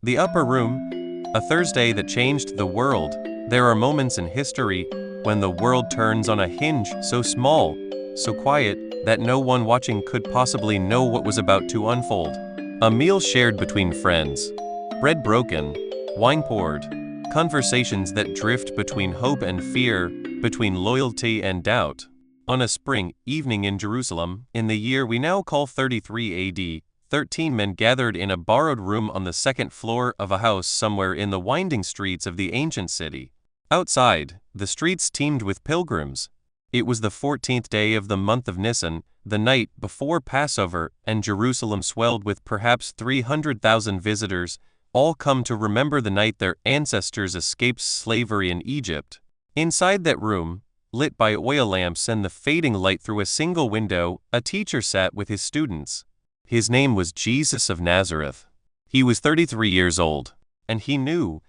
The Upper Room, a Thursday that changed the world. There are moments in history when the world turns on a hinge so small, so quiet, that no one watching could possibly know what was about to unfold. A meal shared between friends, bread broken, wine poured, conversations that drift between hope and fear, between loyalty and doubt. On a spring evening in Jerusalem, in the year we now call 33 AD, 13 men gathered in a borrowed room on the second floor of a house somewhere in the winding streets of the ancient city. Outside, the streets teemed with pilgrims. It was the 14th day of the month of Nisan, the night before Passover, and Jerusalem swelled with perhaps 300,000 visitors, all come to remember the night their ancestors escaped slavery in Egypt. Inside that room, lit by oil lamps and the fading light through a single window, a teacher sat with his students. His name was Jesus of Nazareth. He was 33 years old, and he knew,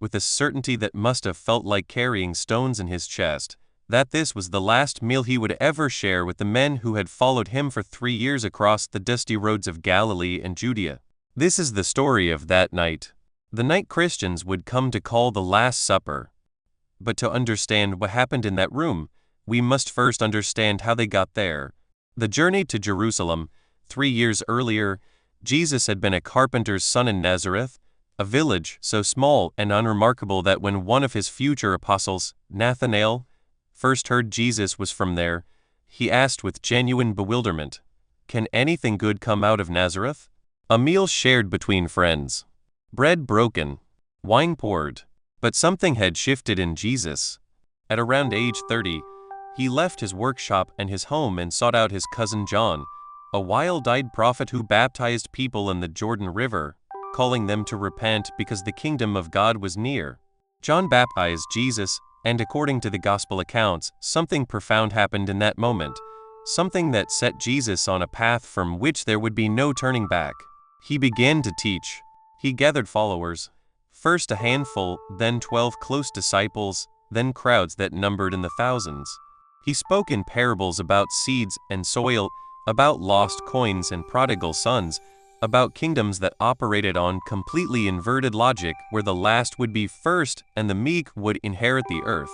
with a certainty that must have felt like carrying stones in his chest, that this was the last meal he would ever share with the men who had followed him for 3 years across the dusty roads of Galilee and Judea. This is the story of that night, the night Christians would come to call the Last Supper. But to understand what happened in that room, we must first understand how they got there. The journey to Jerusalem. 3 years earlier, Jesus had been a carpenter's son in Nazareth, a village so small and unremarkable that when one of his future apostles, Nathanael, first heard Jesus was from there, he asked with genuine bewilderment, "Can anything good come out of Nazareth?" A meal shared between friends, bread broken, wine poured, but something had shifted in Jesus. At around age 30, he left his workshop and his home and sought out his cousin John, a wild-eyed prophet who baptized people in the Jordan River, calling them to repent because the kingdom of God was near. John baptized Jesus, and according to the gospel accounts, something profound happened in that moment, something that set Jesus on a path from which there would be no turning back. He began to teach. He gathered followers, first a handful, then 12 close disciples, then crowds that numbered in the thousands. He spoke in parables about seeds and soil, about lost coins and prodigal sons, about kingdoms that operated on completely inverted logic where the last would be first and the meek would inherit the earth.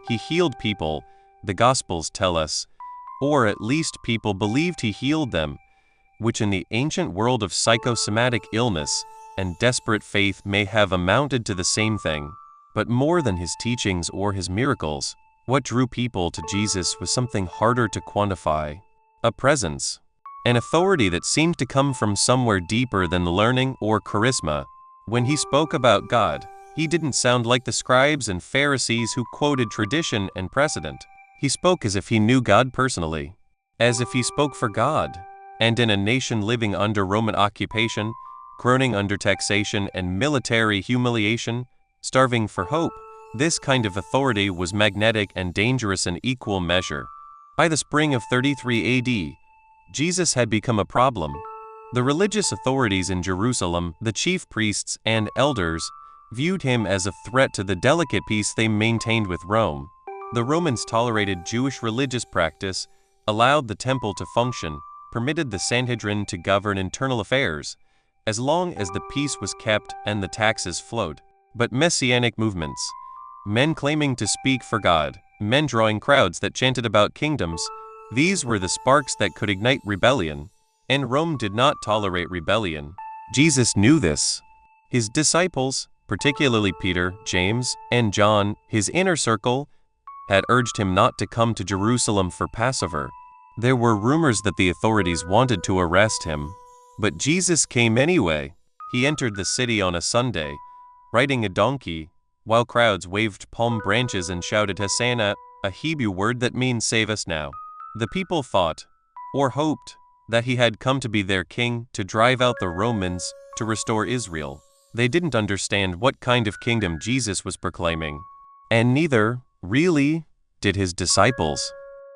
He healed people, the Gospels tell us, or at least people believed he healed them, which in the ancient world of psychosomatic illness and desperate faith may have amounted to the same thing. But more than his teachings or his miracles, what drew people to Jesus was something harder to quantify. A presence, an authority that seemed to come from somewhere deeper than learning or charisma. When he spoke about God, he didn't sound like the scribes and Pharisees who quoted tradition and precedent. He spoke as if he knew God personally, as if he spoke for God. And in a nation living under Roman occupation, groaning under taxation and military humiliation, starving for hope, this kind of authority was magnetic and dangerous in equal measure. By the spring of 33 AD, Jesus had become a problem. The religious authorities in Jerusalem, the chief priests and elders, viewed him as a threat to the delicate peace they maintained with Rome. The Romans tolerated Jewish religious practice, allowed the temple to function, permitted the Sanhedrin to govern internal affairs, as long as the peace was kept and the taxes flowed. But messianic movements, men claiming to speak for God, men drawing crowds that chanted about kingdoms, these were the sparks that could ignite rebellion. And Rome did not tolerate rebellion. Jesus knew this. His disciples, particularly Peter, James, and John, his inner circle, had urged him not to come to Jerusalem for Passover. There were rumors that the authorities wanted to arrest him. But Jesus came anyway. He entered the city on a Sunday, riding a donkey, while crowds waved palm branches and shouted Hosanna, a Hebrew word that means save us now. The people thought, or hoped, that he had come to be their king, to drive out the Romans, to restore Israel. They didn't understand what kind of kingdom Jesus was proclaiming. And neither, really, did his disciples.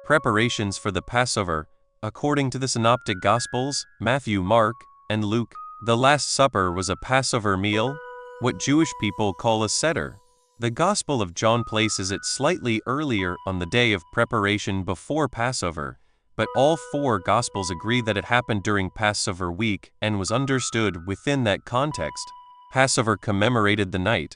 Preparations for the Passover, according to the Synoptic Gospels, Matthew, Mark, and Luke, the Last Supper was a Passover meal, what Jewish people call a seder. The Gospel of John places it slightly earlier on the day of preparation before Passover, but all 4 Gospels agree that it happened during Passover week and was understood within that context. Passover commemorated the night,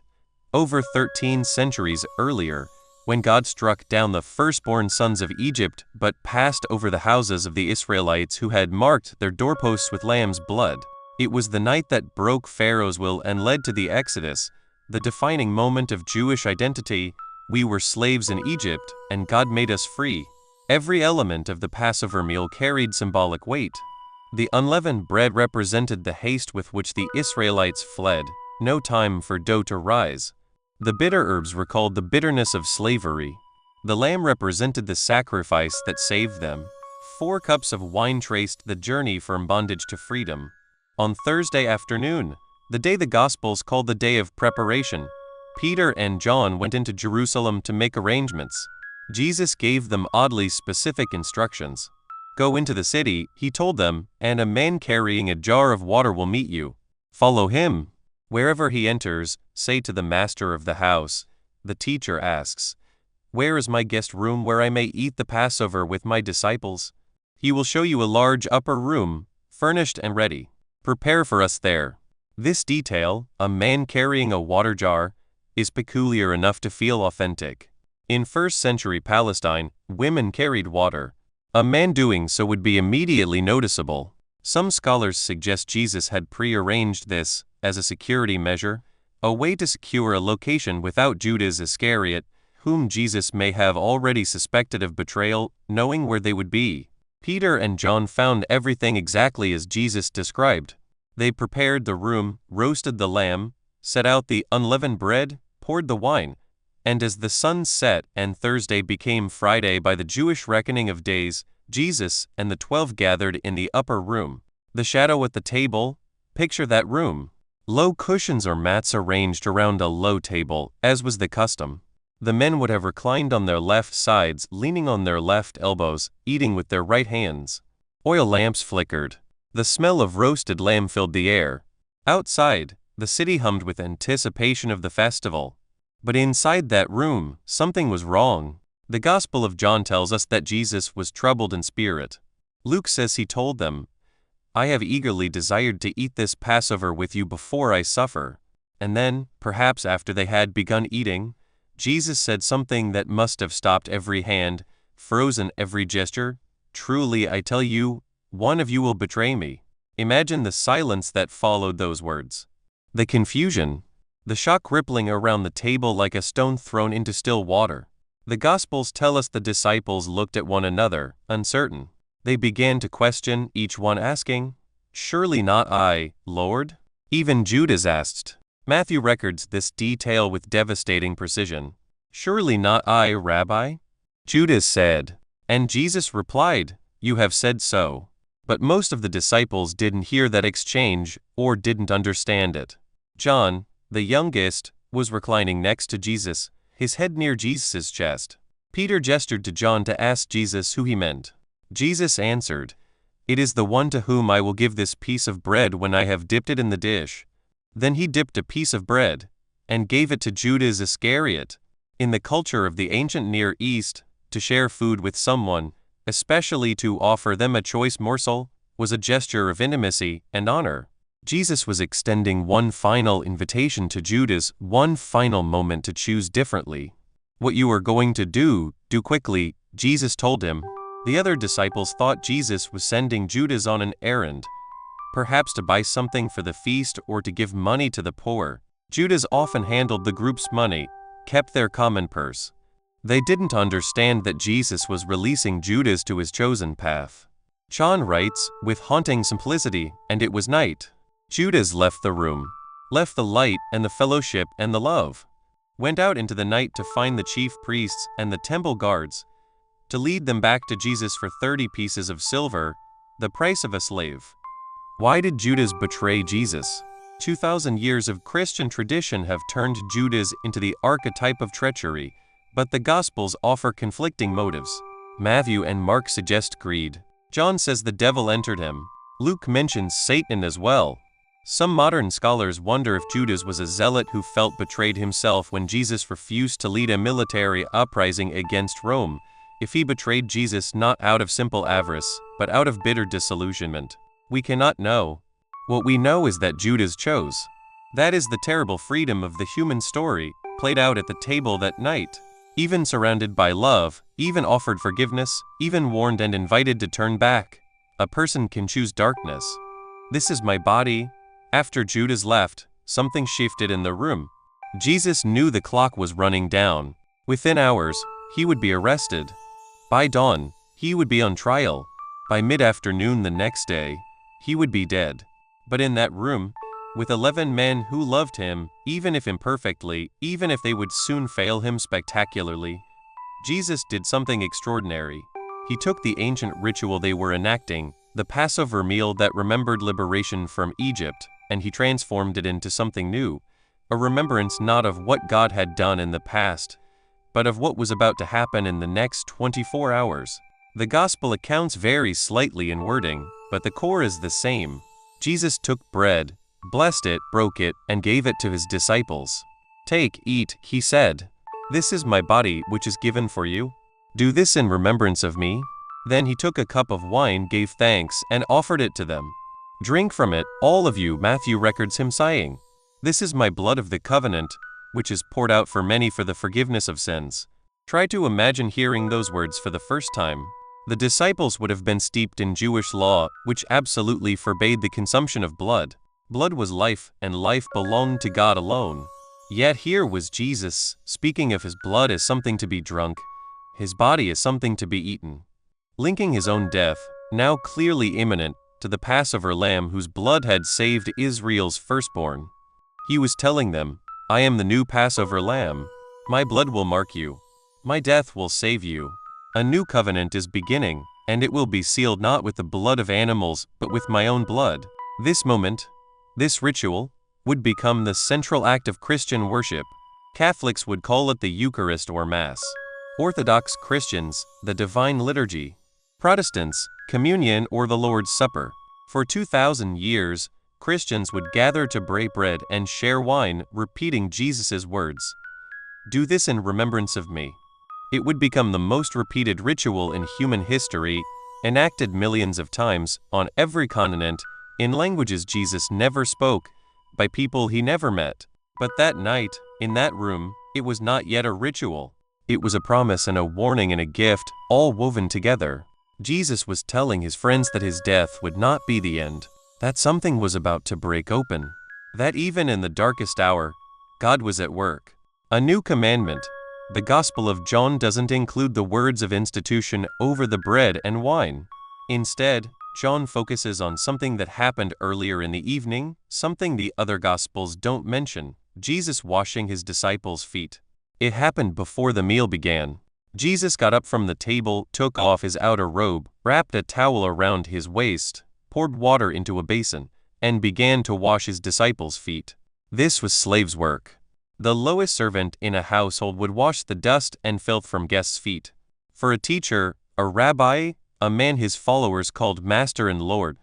over 13 centuries earlier, when God struck down the firstborn sons of Egypt but passed over the houses of the Israelites who had marked their doorposts with lamb's blood. It was the night that broke Pharaoh's will and led to the Exodus, the defining moment of Jewish identity. We were slaves in Egypt, and God made us free. Every element of the Passover meal carried symbolic weight. The unleavened bread represented the haste with which the Israelites fled, no time for dough to rise. The bitter herbs recalled the bitterness of slavery. The lamb represented the sacrifice that saved them. 4 cups of wine traced the journey from bondage to freedom. On Thursday afternoon, the day the Gospels called the day of preparation, Peter and John went into Jerusalem to make arrangements. Jesus gave them oddly specific instructions. Go into the city, he told them, and a man carrying a jar of water will meet you. Follow him. Wherever he enters, say to the master of the house, the teacher asks, where is my guest room where I may eat the Passover with my disciples? He will show you a large upper room, furnished and ready. Prepare for us there. This detail, a man carrying a water jar, is peculiar enough to feel authentic. In first-century Palestine, women carried water. A man doing so would be immediately noticeable. Some scholars suggest Jesus had pre-arranged this, as a security measure, a way to secure a location without Judas Iscariot, whom Jesus may have already suspected of betrayal, knowing where they would be. Peter and John found everything exactly as Jesus described. They prepared the room, roasted the lamb, set out the unleavened bread, poured the wine, and as the sun set and Thursday became Friday by the Jewish reckoning of days, Jesus and the 12 gathered in the upper room. The shadow at the table, picture that room. Low cushions or mats arranged around a low table, as was the custom. The men would have reclined on their left sides, leaning on their left elbows, eating with their right hands. Oil lamps flickered. The smell of roasted lamb filled the air. Outside, the city hummed with anticipation of the festival. But inside that room, something was wrong. The Gospel of John tells us that Jesus was troubled in spirit. Luke says he told them, I have eagerly desired to eat this Passover with you before I suffer. And then, perhaps after they had begun eating, Jesus said something that must have stopped every hand, frozen every gesture. Truly I tell you, one of you will betray me. Imagine the silence that followed those words. The confusion. The shock rippling around the table like a stone thrown into still water. The Gospels tell us the disciples looked at one another, uncertain. They began to question, each one asking, surely not I, Lord? Even Judas asked. Matthew records this detail with devastating precision. Surely not I, Rabbi? Judas said. And Jesus replied, you have said so. But most of the disciples didn't hear that exchange or didn't understand it. John, the youngest, was reclining next to Jesus, his head near Jesus' chest. Peter gestured to John to ask Jesus who he meant. Jesus answered, it is the one to whom I will give this piece of bread when I have dipped it in the dish. Then he dipped a piece of bread and gave it to Judas Iscariot. In the culture of the ancient Near East, to share food with someone, especially to offer them a choice morsel, was a gesture of intimacy and honor. Jesus was extending one final invitation to Judas, one final moment to choose differently. What you are going to do quickly, Jesus told him. The other disciples thought Jesus was sending Judas on an errand, perhaps to buy something for the feast or to give money to the poor. Judas often handled the group's money, kept their common purse. They didn't understand that Jesus was releasing Judas to his chosen path. John writes, with haunting simplicity, and it was night. Judas left the room, left the light and the fellowship and the love, went out into the night to find the chief priests and the temple guards, to lead them back to Jesus for 30 pieces of silver, the price of a slave. Why did Judas betray Jesus? 2,000 years of Christian tradition have turned Judas into the archetype of treachery, but the Gospels offer conflicting motives. Matthew and Mark suggest greed. John says the devil entered him. Luke mentions Satan as well. Some modern scholars wonder if Judas was a zealot who felt betrayed himself when Jesus refused to lead a military uprising against Rome, if he betrayed Jesus not out of simple avarice, but out of bitter disillusionment. We cannot know. What we know is that Judas chose. That is the terrible freedom of the human story, played out at the table that night. Even surrounded by love, even offered forgiveness, even warned and invited to turn back, a person can choose darkness. This is my body. After Judas left, something shifted in the room. Jesus knew the clock was running down. Within hours, he would be arrested. By dawn, he would be on trial. By mid-afternoon the next day, he would be dead. But in that room, with 11 men who loved him, even if imperfectly, even if they would soon fail him spectacularly, Jesus did something extraordinary. He took the ancient ritual they were enacting, the Passover meal that remembered liberation from Egypt, and he transformed it into something new, a remembrance not of what God had done in the past, but of what was about to happen in the next 24 hours. The gospel accounts vary slightly in wording, but the core is the same. Jesus took bread, blessed it, broke it, and gave it to his disciples. "Take, eat," he said. "This is my body which is given for you. Do this in remembrance of me." Then he took a cup of wine, gave thanks, and offered it to them. "Drink from it, all of you," Matthew records him saying. "This is my blood of the covenant, which is poured out for many for the forgiveness of sins." Try to imagine hearing those words for the first time. The disciples would have been steeped in Jewish law, which absolutely forbade the consumption of blood. Blood was life, and life belonged to God alone. Yet here was Jesus, speaking of his blood as something to be drunk, his body as something to be eaten. Linking his own death, now clearly imminent, to the Passover lamb whose blood had saved Israel's firstborn. He was telling them, "I am the new Passover lamb. My blood will mark you. My death will save you. A new covenant is beginning, and it will be sealed not with the blood of animals, but with my own blood." This moment, this ritual, would become the central act of Christian worship. Catholics would call it the Eucharist or Mass. Orthodox Christians, the Divine Liturgy. Protestants, communion or the Lord's Supper. For 2,000 years, Christians would gather to break bread and share wine, repeating Jesus' words. "Do this in remembrance of me." It would become the most repeated ritual in human history, enacted millions of times, on every continent, in languages Jesus never spoke, by people he never met. But that night, in that room, it was not yet a ritual. It was a promise and a warning and a gift, all woven together. Jesus was telling his friends that his death would not be the end, that something was about to break open, that even in the darkest hour, God was at work. A new commandment. The Gospel of John doesn't include the words of institution over the bread and wine. Instead, John focuses on something that happened earlier in the evening, something the other Gospels don't mention: Jesus washing his disciples' feet. It happened before the meal began. Jesus got up from the table, took off his outer robe, wrapped a towel around his waist, poured water into a basin, and began to wash his disciples' feet. This was slaves' work. The lowest servant in a household would wash the dust and filth from guests' feet. For a teacher, a rabbi, a man his followers called Master and Lord,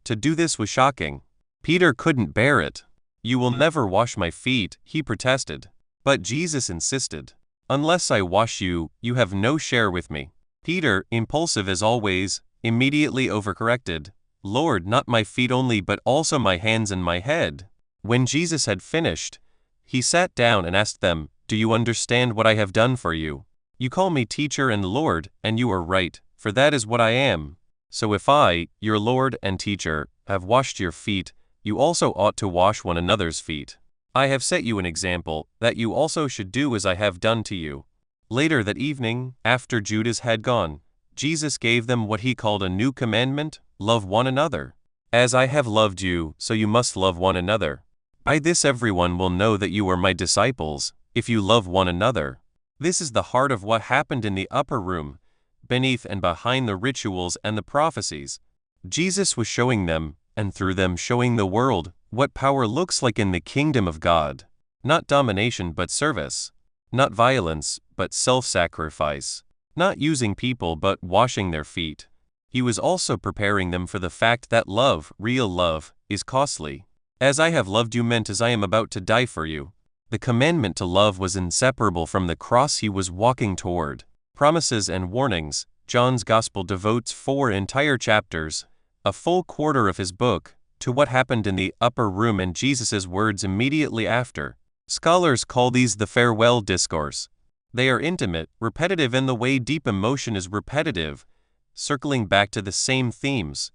to do this was shocking. Peter couldn't bear it. "You will never wash my feet," he protested. But Jesus insisted. "Unless I wash you, you have no share with me." Peter, impulsive as always, immediately overcorrected. "Lord, not my feet only but also my hands and my head." When Jesus had finished, he sat down and asked them, "Do you understand what I have done for you? You call me teacher and Lord, and you are right, for that is what I am. So if I, your Lord and teacher, have washed your feet, you also ought to wash one another's feet. I have set you an example, that you also should do as I have done to you." Later that evening, after Judas had gone, Jesus gave them what he called a new commandment: love one another. "As I have loved you, so you must love one another. By this everyone will know that you are my disciples, if you love one another." This is the heart of what happened in the upper room, beneath and behind the rituals and the prophecies. Jesus was showing them, and through them showing the world, what power looks like in the kingdom of God. Not domination but service. Not violence but self-sacrifice. Not using people but washing their feet. He was also preparing them for the fact that love, real love, is costly. "As I have loved you" meant as I am about to die for you. The commandment to love was inseparable from the cross he was walking toward. Promises and warnings. John's Gospel devotes 4 entire chapters, a full quarter of his book, to what happened in the upper room and Jesus' words immediately after. Scholars call these the farewell discourse. They are intimate, repetitive in the way deep emotion is repetitive, circling back to the same themes.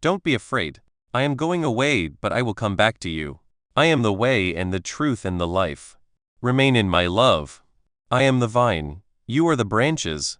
Don't be afraid. I am going away, but I will come back to you. I am the way and the truth and the life. Remain in my love. I am the vine, you are the branches.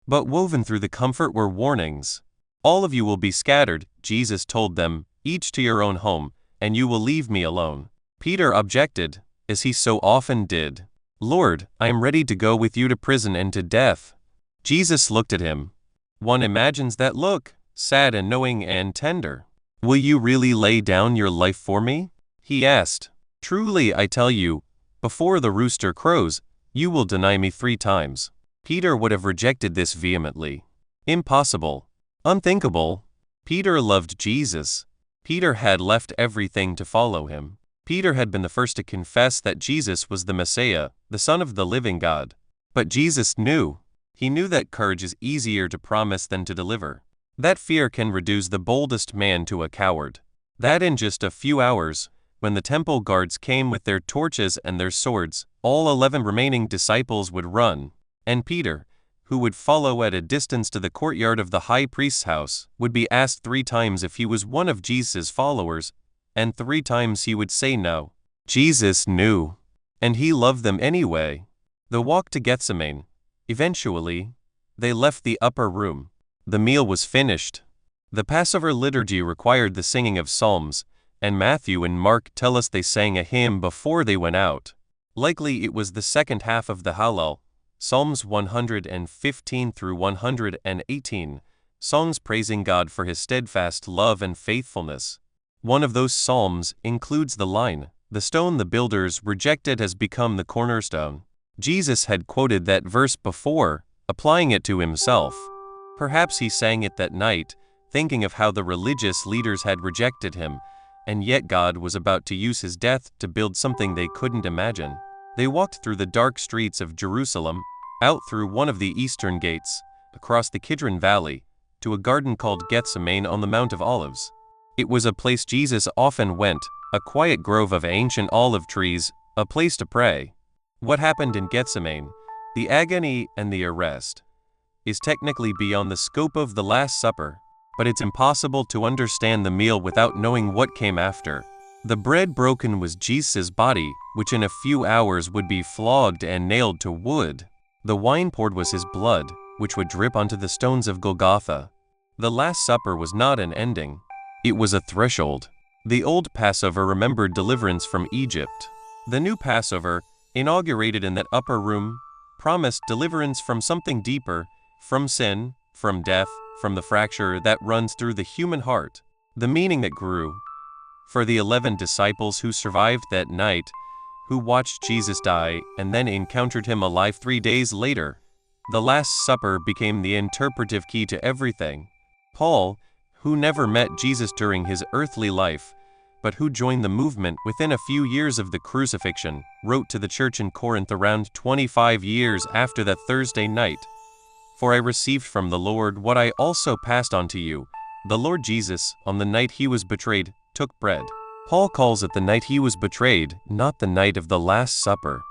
But woven through the comfort were warnings. All of you will be scattered, Jesus told them, each to your own home, and you will leave me alone. Peter objected, as he so often did. Lord, I am ready to go with you to prison and to death. Jesus looked at him. One imagines that look, sad and knowing and tender. Will you really lay down your life for me? He asked. Truly I tell you, before the rooster crows, you will deny me 3 times. Peter would have rejected this vehemently. Impossible. Unthinkable. Peter loved Jesus. Peter had left everything to follow him. Peter had been the first to confess that Jesus was the Messiah, the Son of the living God. But Jesus knew. He knew that courage is easier to promise than to deliver. That fear can reduce the boldest man to a coward. That in just a few hours, when the temple guards came with their torches and their swords, all 11 remaining disciples would run, and Peter, who would follow at a distance to the courtyard of the high priest's house, would be asked 3 times if he was one of Jesus' followers, and 3 times he would say no. Jesus knew, and he loved them anyway. The walk to Gethsemane. Eventually, they left the upper room. The meal was finished. The Passover liturgy required the singing of psalms, and Matthew and Mark tell us they sang a hymn before they went out. Likely it was the second half of the Hallel, Psalms 115 through 118, songs praising God for his steadfast love and faithfulness. One of those psalms includes the line, "The stone the builders rejected has become the cornerstone." Jesus had quoted that verse before, applying it to himself. Perhaps he sang it that night, thinking of how the religious leaders had rejected him, and yet God was about to use his death to build something they couldn't imagine. They walked through the dark streets of Jerusalem, out through one of the eastern gates, across the Kidron Valley, to a garden called Gethsemane on the Mount of Olives. It was a place Jesus often went, a quiet grove of ancient olive trees, a place to pray. What happened in Gethsemane, the agony and the arrest, is technically beyond the scope of the Last Supper, but it's impossible to understand the meal without knowing what came after. The bread broken was Jesus' body, which in a few hours would be flogged and nailed to wood. The wine poured was his blood, which would drip onto the stones of Golgotha. The Last Supper was not an ending. It was a threshold. The old Passover remembered deliverance from Egypt. The new Passover, inaugurated in that upper room, promised deliverance from something deeper, from sin, from death, from the fracture that runs through the human heart. The meaning that grew. For the 11 disciples who survived that night, who watched Jesus die and then encountered him alive 3 days later, the Last Supper became the interpretive key to everything. Paul, who never met Jesus during his earthly life, but who joined the movement within a few years of the crucifixion, wrote to the church in Corinth around 25 years after that Thursday night, "For I received from the Lord what I also passed on to you. The Lord Jesus, on the night he was betrayed, took bread." Paul calls it the night he was betrayed, not the night of the Last Supper.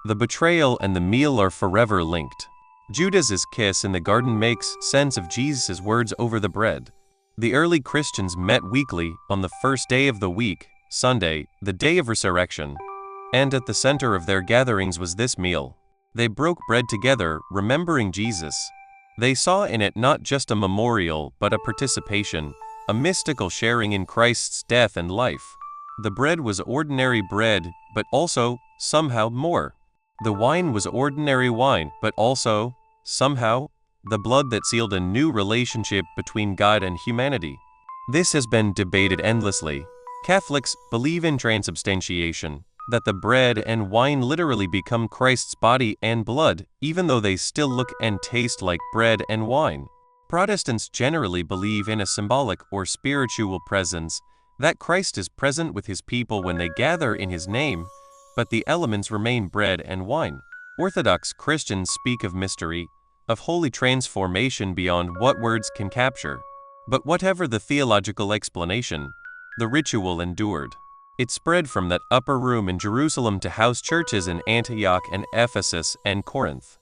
The betrayal and the meal are forever linked. Judas's kiss in the garden makes sense of Jesus' words over the bread. The early Christians met weekly on the first day of the week, Sunday, the day of resurrection. And at the center of their gatherings was this meal. They broke bread together, remembering Jesus. They saw in it not just a memorial, but a participation, a mystical sharing in Christ's death and life. The bread was ordinary bread, but also, somehow, more. The wine was ordinary wine, but also, somehow, the blood that sealed a new relationship between God and humanity. This has been debated endlessly. Catholics believe in transubstantiation, that the bread and wine literally become Christ's body and blood, even though they still look and taste like bread and wine. Protestants generally believe in a symbolic or spiritual presence, that Christ is present with his people when they gather in his name, but the elements remain bread and wine. Orthodox Christians speak of mystery, of holy transformation beyond what words can capture. But whatever the theological explanation, The ritual endured. It spread from that upper room in Jerusalem to house churches in Antioch and Ephesus and Corinth,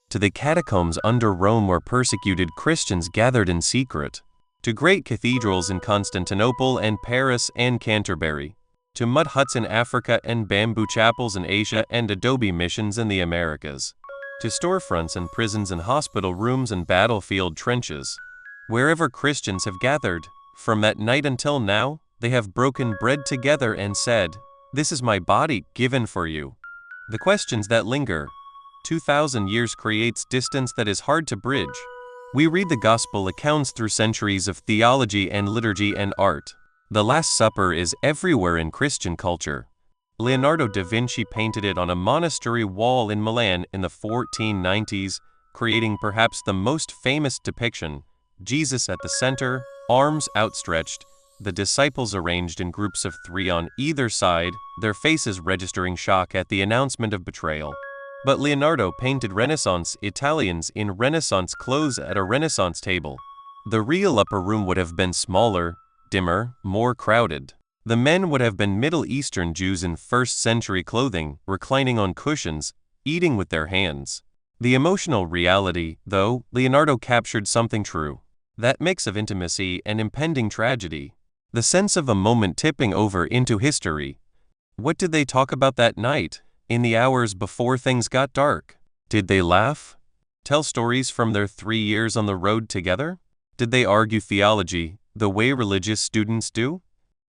to the catacombs under Rome where persecuted Christians gathered in secret, to great cathedrals in Constantinople and Paris and Canterbury, to mud huts in Africa and bamboo chapels in Asia and adobe missions in the Americas, to storefronts and prisons and hospital rooms and battlefield trenches. Wherever Christians have gathered, from that night until now, they have broken bread together and said, "This is my body given for you." The questions that linger, 2,000 years creates distance that is hard to bridge. We read the gospel accounts through centuries of theology and liturgy and art. The Last Supper is everywhere in Christian culture. Leonardo da Vinci painted it on a monastery wall in Milan in the 1490s, creating perhaps the most famous depiction: Jesus at the center, arms outstretched, the disciples arranged in groups of 3 on either side, their faces registering shock at the announcement of betrayal. But Leonardo painted Renaissance Italians in Renaissance clothes at a Renaissance table. The real upper room would have been smaller, dimmer, more crowded. The men would have been Middle Eastern Jews in first-century clothing, reclining on cushions, eating with their hands. The emotional reality, though, Leonardo captured something true. That mix of intimacy and impending tragedy. The sense of a moment tipping over into history. What did they talk about that night, in the hours before things got dark? Did they laugh? Tell stories from their 3 years on the road together? Did they argue theology, the way religious students do?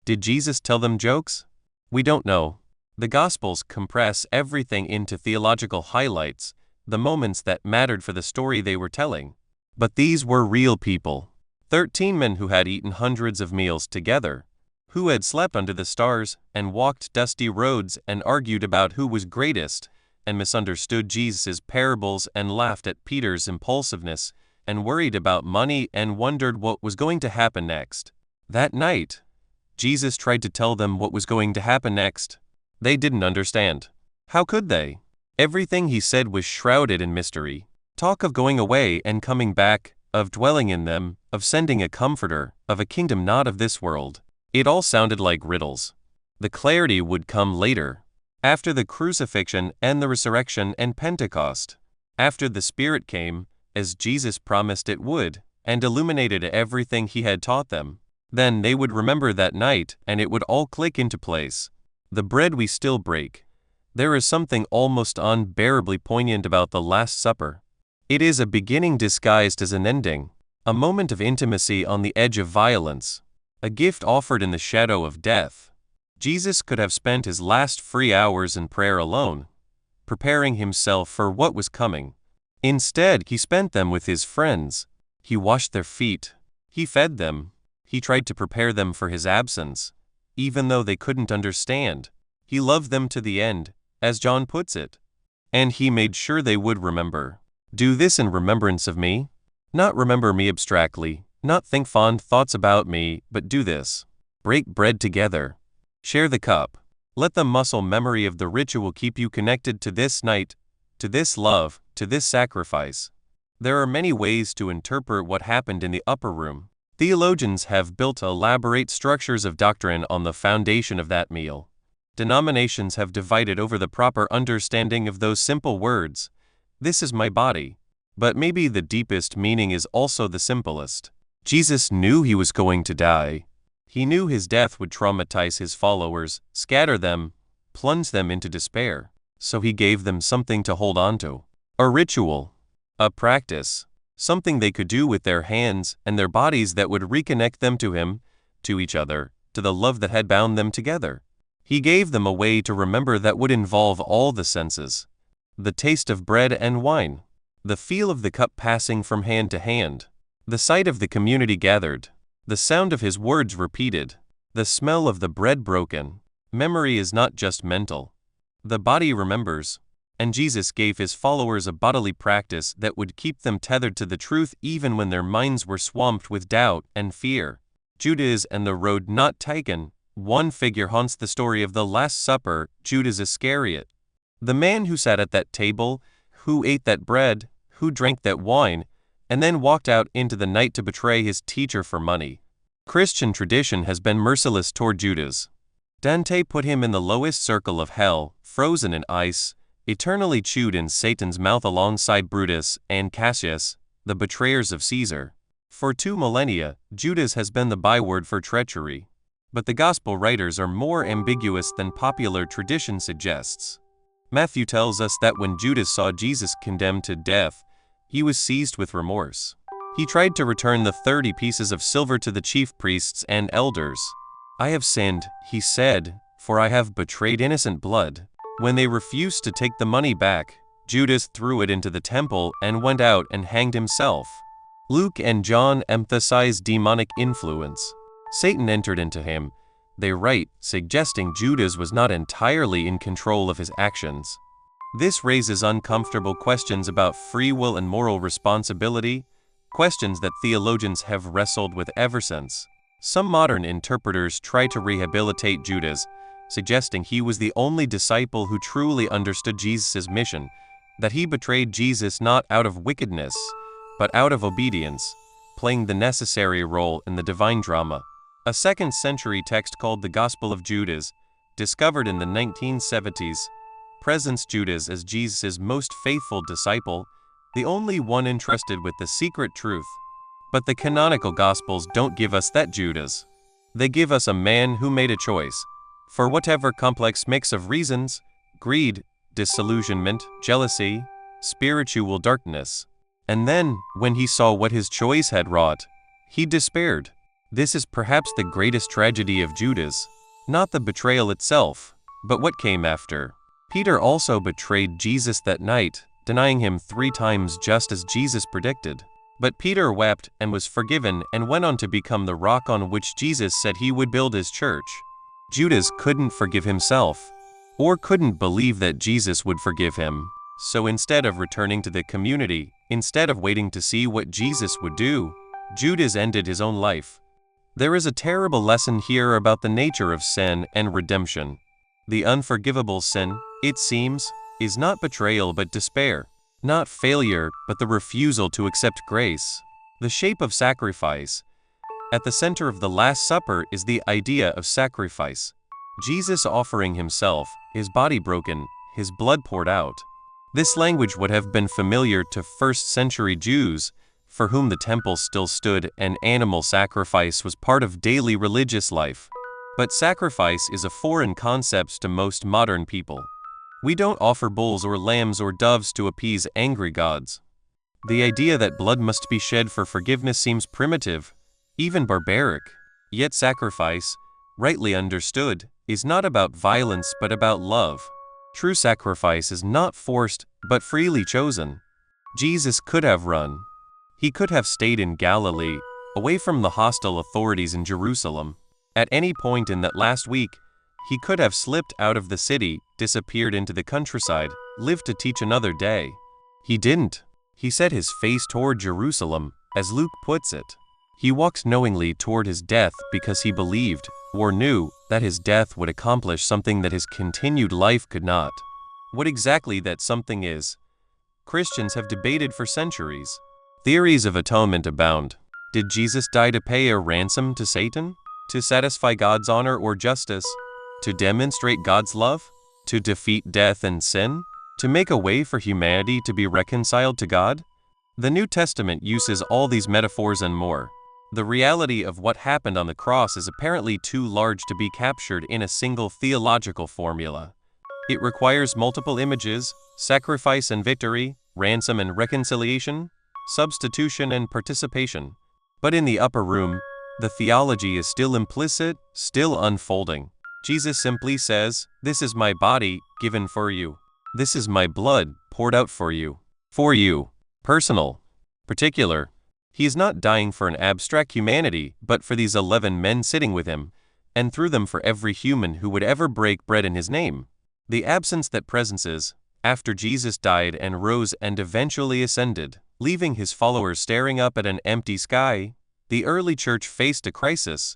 Did Jesus tell them jokes? We don't know. The Gospels compress everything into theological highlights, the moments that mattered for the story they were telling. But these were real people. 13 men who had eaten hundreds of meals together, who had slept under the stars and walked dusty roads and argued about who was greatest, and misunderstood Jesus' parables and laughed at Peter's impulsiveness, and worried about money and wondered what was going to happen next. That night, Jesus tried to tell them what was going to happen next. They didn't understand. How could they? Everything he said was shrouded in mystery. Talk of going away and coming back, of dwelling in them, of sending a comforter, of a kingdom not of this world. It all sounded like riddles. The clarity would come later, after the crucifixion and the resurrection and Pentecost, after the Spirit came, as Jesus promised it would, and illuminated everything he had taught them. Then they would remember that night, and it would all click into place. The bread we still break. There is something almost unbearably poignant about the Last Supper. It is a beginning disguised as an ending, a moment of intimacy on the edge of violence, a gift offered in the shadow of death. Jesus could have spent his last free hours in prayer alone, preparing himself for what was coming. Instead, he spent them with his friends. He washed their feet. He fed them. He tried to prepare them for his absence, even though they couldn't understand. He loved them to the end, as John puts it. And he made sure they would remember. Do this in remembrance of me. Not remember me abstractly, not think fond thoughts about me, but do this. Break bread together. Share the cup. Let the muscle memory of the ritual keep you connected to this night, to this love, to this sacrifice. There are many ways to interpret what happened in the upper room. Theologians have built elaborate structures of doctrine on the foundation of that meal. Denominations have divided over the proper understanding of those simple words. This is my body. But maybe the deepest meaning is also the simplest. Jesus knew he was going to die. He knew his death would traumatize his followers, scatter them, plunge them into despair. So he gave them something to hold on to. A ritual. A practice. Something they could do with their hands and their bodies that would reconnect them to him, to each other, to the love that had bound them together. He gave them a way to remember that would involve all the senses. The taste of bread and wine. The feel of the cup passing from hand to hand. The sight of the community gathered. The sound of his words repeated. The smell of the bread broken. Memory is not just mental. The body remembers. And Jesus gave his followers a bodily practice that would keep them tethered to the truth even when their minds were swamped with doubt and fear. Judas and the road not taken. One figure haunts the story of the Last Supper, Judas Iscariot. The man who sat at that table, who ate that bread, who drank that wine, and then walked out into the night to betray his teacher for money. Christian tradition has been merciless toward Judas. Dante put him in the lowest circle of hell, frozen in ice, eternally chewed in Satan's mouth alongside Brutus and Cassius, the betrayers of Caesar. For 2 millennia, Judas has been the byword for treachery. But the Gospel writers are more ambiguous than popular tradition suggests. Matthew tells us that when Judas saw Jesus condemned to death, he was seized with remorse. He tried to return the 30 pieces of silver to the chief priests and elders. "I have sinned," he said, "for I have betrayed innocent blood." When they refused to take the money back, Judas threw it into the temple and went out and hanged himself. Luke and John emphasize demonic influence. Satan entered into him, they write, suggesting Judas was not entirely in control of his actions. This raises uncomfortable questions about free will and moral responsibility, questions that theologians have wrestled with ever since. Some modern interpreters try to rehabilitate Judas, suggesting he was the only disciple who truly understood Jesus' mission, that he betrayed Jesus not out of wickedness, but out of obedience, playing the necessary role in the divine drama. A 2nd century text called the Gospel of Judas, discovered in the 1970s, presents Judas as Jesus' most faithful disciple, the only one entrusted with the secret truth. But the canonical Gospels don't give us that Judas. They give us a man who made a choice. For whatever complex mix of reasons, greed, disillusionment, jealousy, spiritual darkness. And then, when he saw what his choice had wrought, he despaired. This is perhaps the greatest tragedy of Judas, not the betrayal itself, but what came after. Peter also betrayed Jesus that night, denying him 3 times just as Jesus predicted. But Peter wept and was forgiven and went on to become the rock on which Jesus said he would build his church. Judas couldn't forgive himself, or couldn't believe that Jesus would forgive him. So instead of returning to the community, instead of waiting to see what Jesus would do, Judas ended his own life. There is a terrible lesson here about the nature of sin and redemption. The unforgivable sin, it seems, is not betrayal but despair, not failure but the refusal to accept grace. The shape of sacrifice. At the center of the Last Supper is the idea of sacrifice. Jesus offering himself, his body broken, his blood poured out. This language would have been familiar to 1st century Jews, for whom the temple still stood and animal sacrifice was part of daily religious life. But sacrifice is a foreign concept to most modern people. We don't offer bulls or lambs or doves to appease angry gods. The idea that blood must be shed for forgiveness seems primitive, even barbaric. Yet sacrifice, rightly understood, is not about violence but about love. True sacrifice is not forced but freely chosen. Jesus could have run. He could have stayed in Galilee, away from the hostile authorities in Jerusalem. At any point in that last week, he could have slipped out of the city, disappeared into the countryside, lived to teach another day. He didn't. He set his face toward Jerusalem, as Luke puts it. He walked knowingly toward his death because he believed, or knew, that his death would accomplish something that his continued life could not. What exactly that something is, Christians have debated for centuries. Theories of atonement abound. Did Jesus die to pay a ransom to Satan? To satisfy God's honor or justice? To demonstrate God's love? To defeat death and sin? To make a way for humanity to be reconciled to God? The New Testament uses all these metaphors and more. The reality of what happened on the cross is apparently too large to be captured in a single theological formula. It requires multiple images, sacrifice and victory, ransom and reconciliation, substitution and participation. But in the upper room, the theology is still implicit, still unfolding. Jesus simply says, "This is my body, given for you. This is my blood, poured out for you." For you. Personal. Particular. He is not dying for an abstract humanity, but for these 11 men sitting with him, and through them for every human who would ever break bread in his name. The absence that presence is, after Jesus died and rose and eventually ascended, leaving his followers staring up at an empty sky, the early church faced a crisis.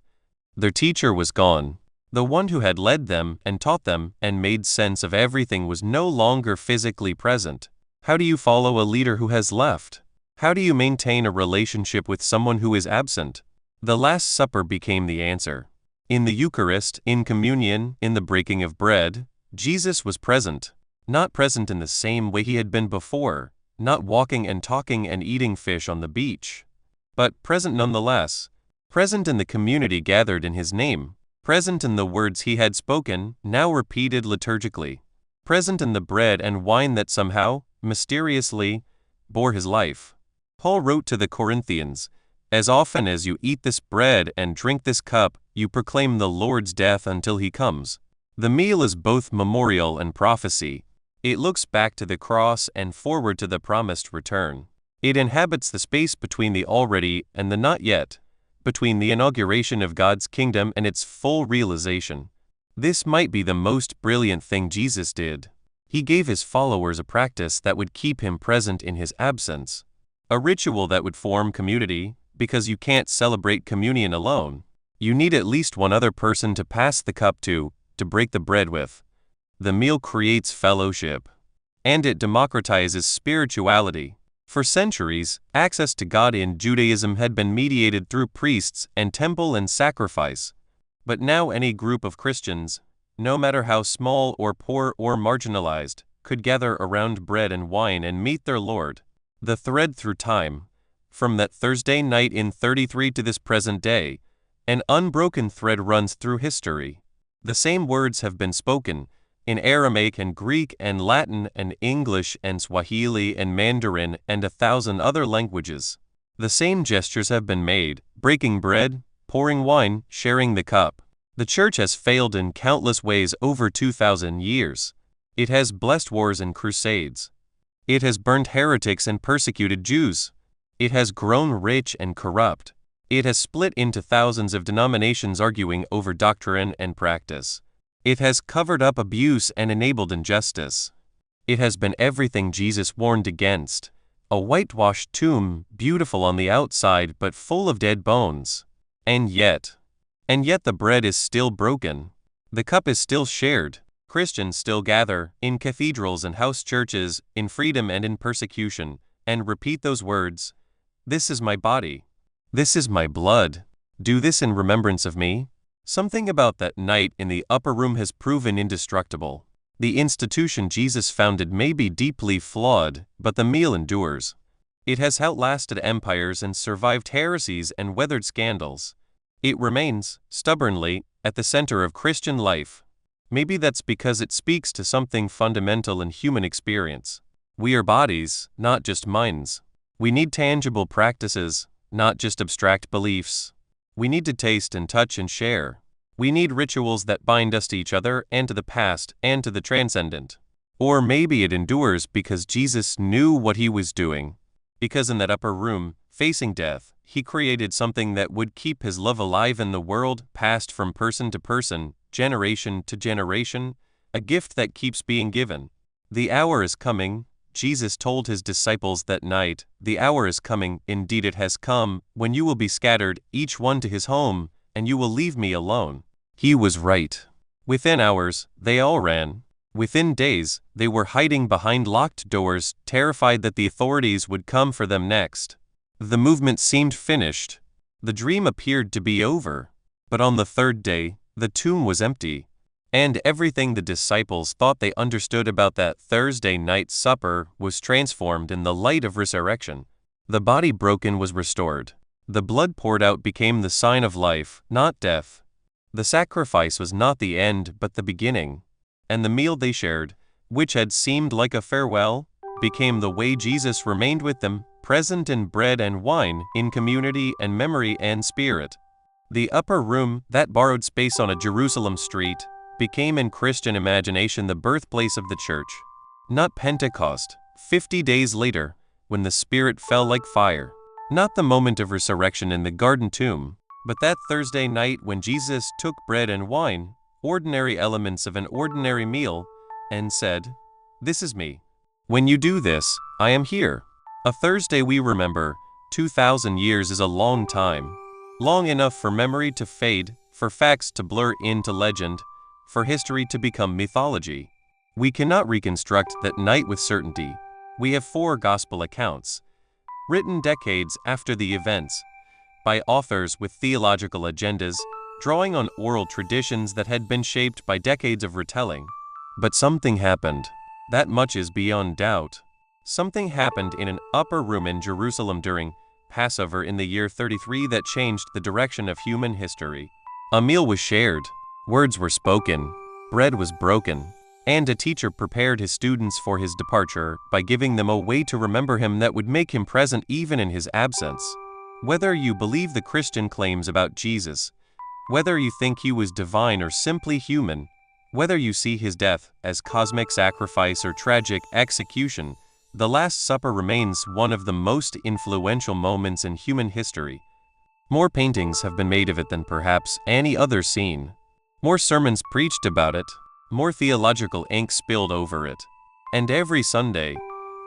Their teacher was gone. The one who had led them and taught them and made sense of everything was no longer physically present. How do you follow a leader who has left? How do you maintain a relationship with someone who is absent? The Last Supper became the answer. In the Eucharist, in communion, in the breaking of bread, Jesus was present. Not present in the same way he had been before, not walking and talking and eating fish on the beach, but present nonetheless, present in the community gathered in his name, present in the words he had spoken, now repeated liturgically, present in the bread and wine that somehow, mysteriously, bore his life. Paul wrote to the Corinthians, "As often as you eat this bread and drink this cup, you proclaim the Lord's death until he comes." The meal is both memorial and prophecy. It looks back to the cross and forward to the promised return. It inhabits the space between the already and the not yet, between the inauguration of God's kingdom and its full realization. This might be the most brilliant thing Jesus did. He gave his followers a practice that would keep him present in his absence, a ritual that would form community, because you can't celebrate communion alone. You need at least one other person to pass the cup to break the bread with. The meal creates fellowship, and it democratizes spirituality. For centuries, access to God in Judaism had been mediated through priests and temple and sacrifice. But now any group of Christians, no matter how small or poor or marginalized, could gather around bread and wine and meet their Lord. The thread through time, from that Thursday night in 33 to this present day, an unbroken thread runs through history. The same words have been spoken, in Aramaic and Greek and Latin and English and Swahili and Mandarin and 1,000 other languages. The same gestures have been made, breaking bread, pouring wine, sharing the cup. The Church has failed in countless ways over 2,000 years. It has blessed wars and crusades. It has burned heretics and persecuted Jews. It has grown rich and corrupt. It has split into thousands of denominations arguing over doctrine and practice. It has covered up abuse and enabled injustice. It has been everything Jesus warned against, a whitewashed tomb, beautiful on the outside but full of dead bones. And yet the bread is still broken. The cup is still shared. Christians still gather, in cathedrals and house churches, in freedom and in persecution, and repeat those words, "This is my body. This is my blood. Do this in remembrance of me." Something about that night in the upper room has proven indestructible. The institution Jesus founded may be deeply flawed, but the meal endures. It has outlasted empires and survived heresies and weathered scandals. It remains, stubbornly, at the center of Christian life. Maybe that's because it speaks to something fundamental in human experience. We are bodies, not just minds. We need tangible practices, not just abstract beliefs. We need to taste and touch and share. We need rituals that bind us to each other and to the past and to the transcendent. Or maybe it endures because Jesus knew what he was doing. Because in that upper room, facing death, he created something that would keep his love alive in the world, passed from person to person, generation to generation, a gift that keeps being given. The hour is coming, Jesus told his disciples that night, "The hour is coming, indeed it has come, when you will be scattered, each one to his home, and you will leave me alone." He was right. Within hours, they all ran. Within days, they were hiding behind locked doors, terrified that the authorities would come for them next. The movement seemed finished. The dream appeared to be over. But on the third day, the tomb was empty. And everything the disciples thought they understood about that Thursday night supper was transformed in the light of resurrection. The body broken was restored. The blood poured out became the sign of life, not death. The sacrifice was not the end but the beginning. And the meal they shared, which had seemed like a farewell, became the way Jesus remained with them, present in bread and wine, in community and memory and spirit. The upper room, that borrowed space on a Jerusalem street, became in Christian imagination the birthplace of the Church. Not Pentecost, 50 days later, when the Spirit fell like fire. Not the moment of resurrection in the garden tomb, but that Thursday night when Jesus took bread and wine, ordinary elements of an ordinary meal, and said, "This is me. When you do this, I am here." A Thursday we remember, 2,000 years is a long time. Long enough for memory to fade, for facts to blur into legend, for history to become mythology. We cannot reconstruct that night with certainty. We have 4 gospel accounts, written decades after the events, by authors with theological agendas, drawing on oral traditions that had been shaped by decades of retelling. But something happened. That much is beyond doubt. Something happened in an upper room in Jerusalem during Passover in the year 33 that changed the direction of human history. A meal was shared, words were spoken, bread was broken, and a teacher prepared his students for his departure by giving them a way to remember him that would make him present even in his absence. Whether you believe the Christian claims about Jesus, whether you think he was divine or simply human, whether you see his death as cosmic sacrifice or tragic execution, the Last Supper remains one of the most influential moments in human history. More paintings have been made of it than perhaps any other scene. More sermons preached about it, more theological ink spilled over it. And every Sunday,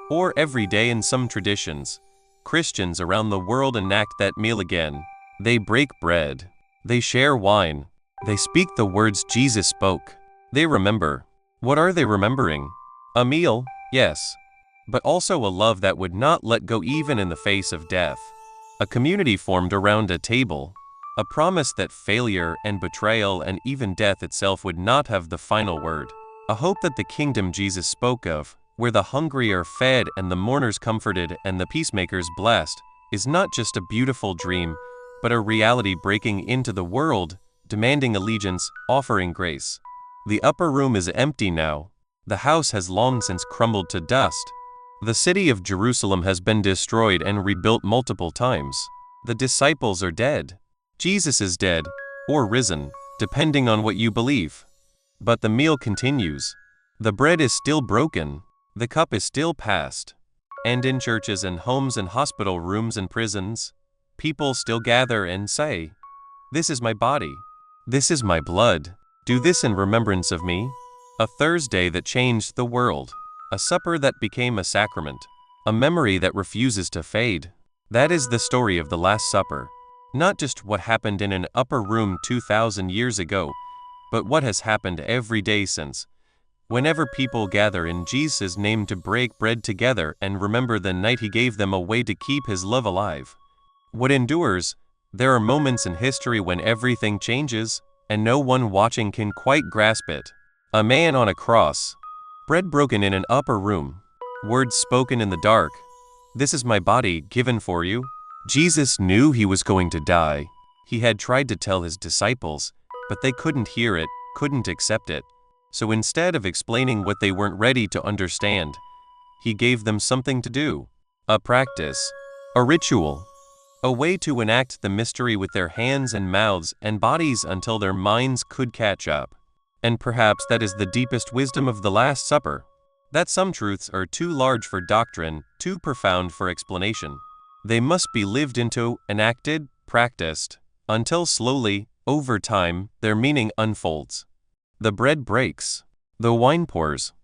or every day in some traditions, Christians around the world enact that meal again. They break bread. They share wine. They speak the words Jesus spoke. They remember. What are they remembering? A meal, yes, but also a love that would not let go even in the face of death. A community formed around a table. A promise that failure and betrayal and even death itself would not have the final word. A hope that the kingdom Jesus spoke of, where the hungry are fed and the mourners comforted and the peacemakers blessed, is not just a beautiful dream, but a reality breaking into the world, demanding allegiance, offering grace. The upper room is empty now. The house has long since crumbled to dust. The city of Jerusalem has been destroyed and rebuilt multiple times. The disciples are dead. Jesus is dead, or risen, depending on what you believe. But the meal continues. The bread is still broken. The cup is still passed. And in churches and homes and hospital rooms and prisons, people still gather and say, "This is my body. This is my blood. Do this in remembrance of me." A Thursday that changed the world. A supper that became a sacrament. A memory that refuses to fade. That is the story of the Last Supper. Not just what happened in an upper room 2,000 years ago, but what has happened every day since. Whenever people gather in Jesus' name to break bread together and remember the night he gave them a way to keep his love alive. What endures? There are moments in history when everything changes, and no one watching can quite grasp it. A man on a cross. Bread broken in an upper room. Words spoken in the dark. "This is my body given for you." Jesus knew he was going to die. He had tried to tell his disciples, but they couldn't hear it, couldn't accept it. So instead of explaining what they weren't ready to understand, he gave them something to do. A practice. A ritual. A way to enact the mystery with their hands and mouths and bodies until their minds could catch up. And perhaps that is the deepest wisdom of the Last Supper. That some truths are too large for doctrine, too profound for explanation. They must be lived into, enacted, practiced, until slowly, over time, their meaning unfolds. The bread breaks. The wine pours.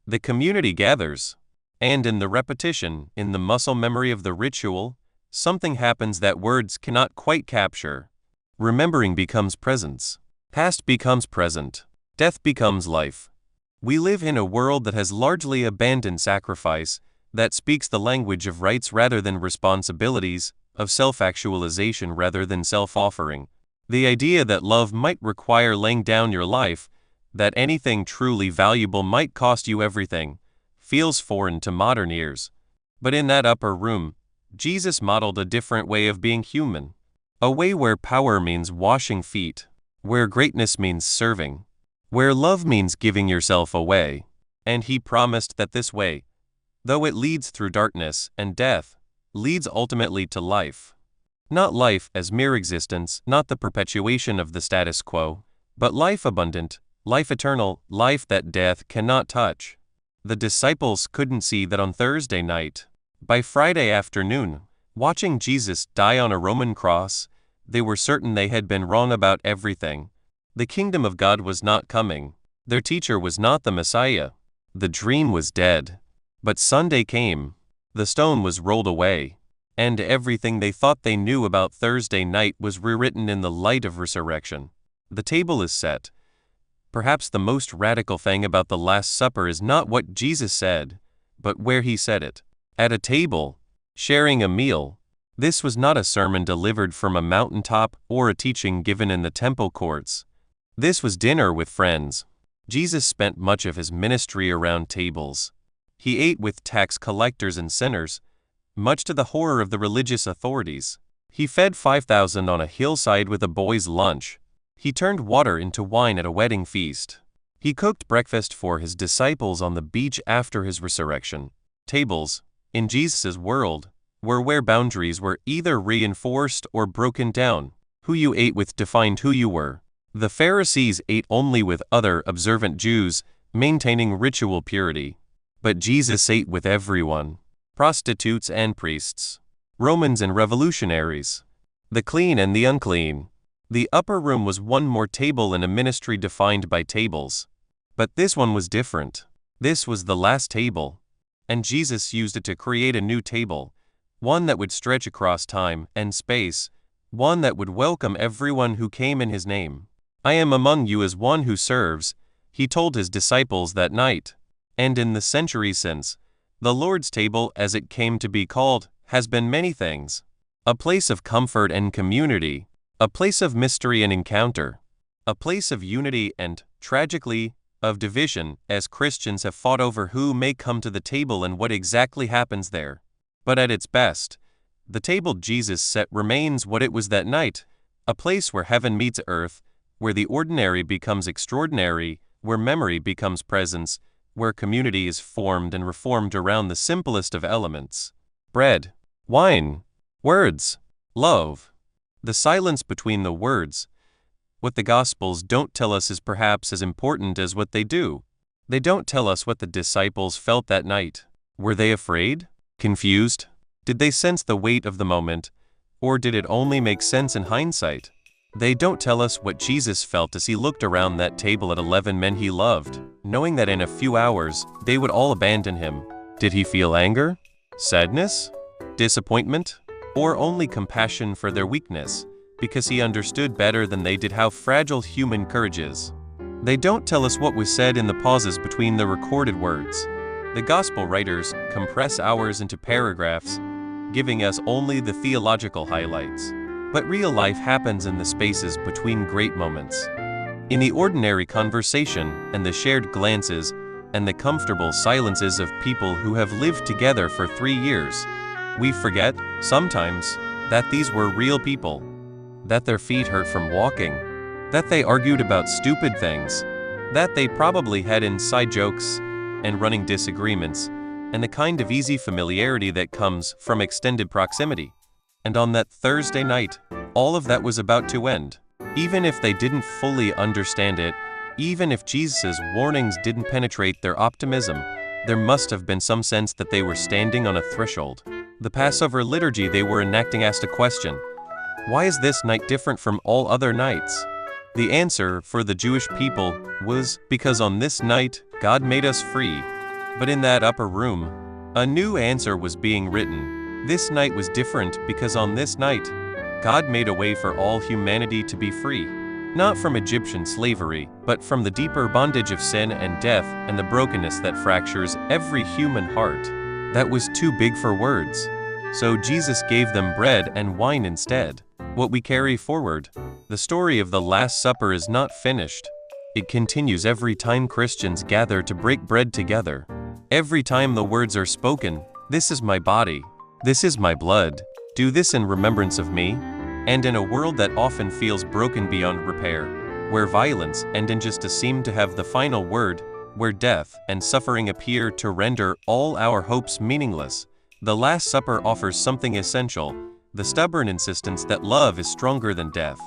The community gathers. And in the repetition, in the muscle memory of the ritual, something happens that words cannot quite capture. Remembering becomes presence. Past becomes present. Death becomes life. We live in a world that has largely abandoned sacrifice, that speaks the language of rights rather than responsibilities, of self-actualization rather than self-offering. The idea that love might require laying down your life, that anything truly valuable might cost you everything, feels foreign to modern ears. But in that upper room, Jesus modeled a different way of being human. A way where power means washing feet, where greatness means serving, where love means giving yourself away. And he promised that this way, though it leads through darkness and death, leads ultimately to life. Not life as mere existence, not the perpetuation of the status quo, but life abundant, life eternal, life that death cannot touch. The disciples couldn't see that on Thursday night. By Friday afternoon, watching Jesus die on a Roman cross, they were certain they had been wrong about everything. The kingdom of God was not coming. Their teacher was not the Messiah. The dream was dead. But Sunday came. The stone was rolled away. And everything they thought they knew about Thursday night was rewritten in the light of resurrection. The table is set. Perhaps the most radical thing about the Last Supper is not what Jesus said, but where he said it. At a table, sharing a meal, This was not a sermon delivered from a mountaintop or a teaching given in the temple courts. This was dinner with friends. Jesus spent much of his ministry around tables. He ate with tax collectors and sinners, much to the horror of the religious authorities. He fed 5,000 on a hillside with a boy's lunch. He turned water into wine at a wedding feast. He cooked breakfast for his disciples on the beach after his resurrection. Tables, in Jesus' world, were where boundaries were either reinforced or broken down. Who you ate with defined who you were. The Pharisees ate only with other observant Jews, maintaining ritual purity. But Jesus ate with everyone, prostitutes and priests, Romans and revolutionaries, the clean and the unclean. The upper room was one more table in a ministry defined by tables. But this one was different. This was the last table. And Jesus used it to create a new table, one that would stretch across time and space, one that would welcome everyone who came in his name. I am among you as one who serves, he told his disciples that night. And in the centuries since, the Lord's table, as it came to be called, has been many things. A place of comfort and community, a place of mystery and encounter, a place of unity and, tragically, of division, as Christians have fought over who may come to the table and what exactly happens there. But at its best, the table Jesus set remains what it was that night, a place where heaven meets earth, where the ordinary becomes extraordinary, where memory becomes presence, where community is formed and reformed around the simplest of elements. Bread, wine, words, love. The silence between the words. What the Gospels don't tell us is perhaps as important as what they do. They don't tell us what the disciples felt that night. Were they afraid? Confused? Did they sense the weight of the moment? Or did it only make sense in hindsight? They don't tell us what Jesus felt as he looked around that table at 11 men he loved, knowing that in a few hours, they would all abandon him. Did he feel anger? Sadness? Disappointment? Or only compassion for their weakness, because he understood better than they did how fragile human courage is? They don't tell us what was said in the pauses between the recorded words. The Gospel writers compress hours into paragraphs, giving us only the theological highlights. But real life happens in the spaces between great moments. In the ordinary conversation and the shared glances and the comfortable silences of people who have lived together for 3 years. We forget, sometimes, that these were real people, that their feet hurt from walking, that they argued about stupid things, that they probably had inside jokes and running disagreements, and the kind of easy familiarity that comes from extended proximity. And on that Thursday night, all of that was about to end. Even if they didn't fully understand it, even if Jesus' warnings didn't penetrate their optimism, there must have been some sense that they were standing on a threshold. The Passover liturgy they were enacting asked a question. Why is this night different from all other nights? The answer for the Jewish people was because on this night, God made us free. But in that upper room, a new answer was being written. This night was different because on this night, God made a way for all humanity to be free. Not from Egyptian slavery, but from the deeper bondage of sin and death and the brokenness that fractures every human heart. That was too big for words. So Jesus gave them bread and wine instead. What we carry forward. The story of the Last Supper is not finished. It continues every time Christians gather to break bread together. Every time the words are spoken, "This is my body. This is my blood. Do this in remembrance of me." And in a world that often feels broken beyond repair, where violence and injustice seem to have the final word, where death and suffering appear to render all our hopes meaningless, the Last Supper offers something essential, the stubborn insistence that love is stronger than death.